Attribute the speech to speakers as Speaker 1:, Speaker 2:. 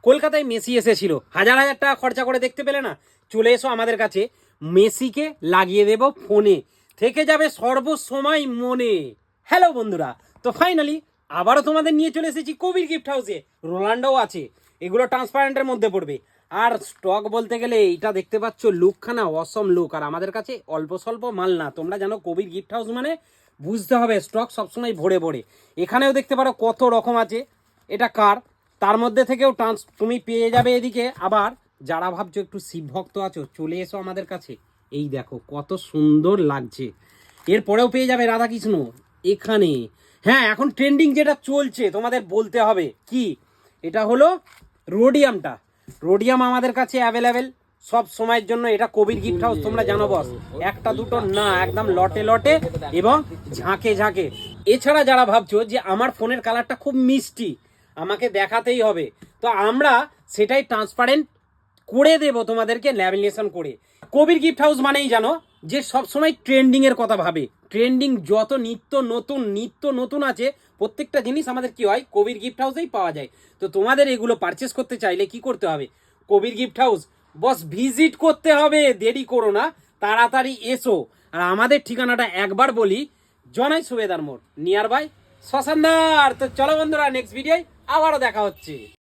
Speaker 1: কলকাতায় মেসি এসেছিল, হাজার হাজার টাকা খরচা করে দেখতে পেলে না? চলে এসো আমাদের কাছে, মেসিকে লাগিয়ে দেব ফোনে, থেকে যাবে সর্বসময় মনে। হ্যালো বন্ধুরা, তো ফাইনালি আবারও তোমাদের নিয়ে চলে এসেছি কবির গিফট হাউসে। রোনাল্ডোও আছে, এগুলো ট্রান্সপারেন্টের মধ্যে পড়বে। আর স্টক বলতে গেলে এইটা দেখতে পাচ্ছ, লুকখানা অসম লুক। আর আমাদের কাছে অল্প স্বল্প মাল না, তোমরা জানো কবির গিফট হাউস মানে বুঝতে হবে স্টক সবসময় ভরে ভরে। এখানেও দেখতে পারো কত রকম আছে, এটা কার, তার মধ্যে থেকেও তুমি পেয়ে যাবে এদিকে। আবার যারা ভাবছো একটু শিব ভক্ত আছো, চলে এসো আমাদের কাছে। এই দেখো কত সুন্দর লাগছে। এরপরেও পেয়ে যাবে রাধাকৃষ্ণ এখানে। হ্যাঁ, এখন ট্রেন্ডিং যেটা চলছে তোমাদের বলতে হবে কি, এটা হলো রোডিয়ামটা। রোডিয়াম আমাদের কাছে অ্যাভেলেবেল সব সময়ের জন্য। এটা কবির গিফট হাউস, তোমরা জানো বস, একটা দুটো না, একদম লটে লটে এবং ঝাঁকে ঝাঁকে। এছাড়া যারা ভাবছো যে আমার ফোনের কালারটা খুব মিষ্টি, আমাকে দেখাতেই হবে, তো আমরা সেটাই ট্রান্সপারেন্ট করে দেব তোমাদেরকে, ল্যামিনেশন করে। কবির গিফট হাউস মানেই জানো যে সবসময় ট্রেন্ডিং এর কথা ভাবে। ট্রেন্ডিং যত নিত্য নতুন আছে, প্রত্যেকটা জিনিস আমাদের কি হয়, কবির গিফট হাউসেই পাওয়া যায়। তো তোমাদের এগুলো পারচেস করতে চাইলে কি করতে হবে, কবির গিফট হাউস বস ভিজিট করতে হবে। দেরি করো না, তাড়াতাড়ি এসো। আর আমাদের ঠিকানাটা একবার বলি, জনাই সুবেদার মোড়, নিয়ার বাই শ্মশানদার। তো চলো বন্ধুরা, নেক্সট ভিডিওয় আবারও দেখা হচ্ছে।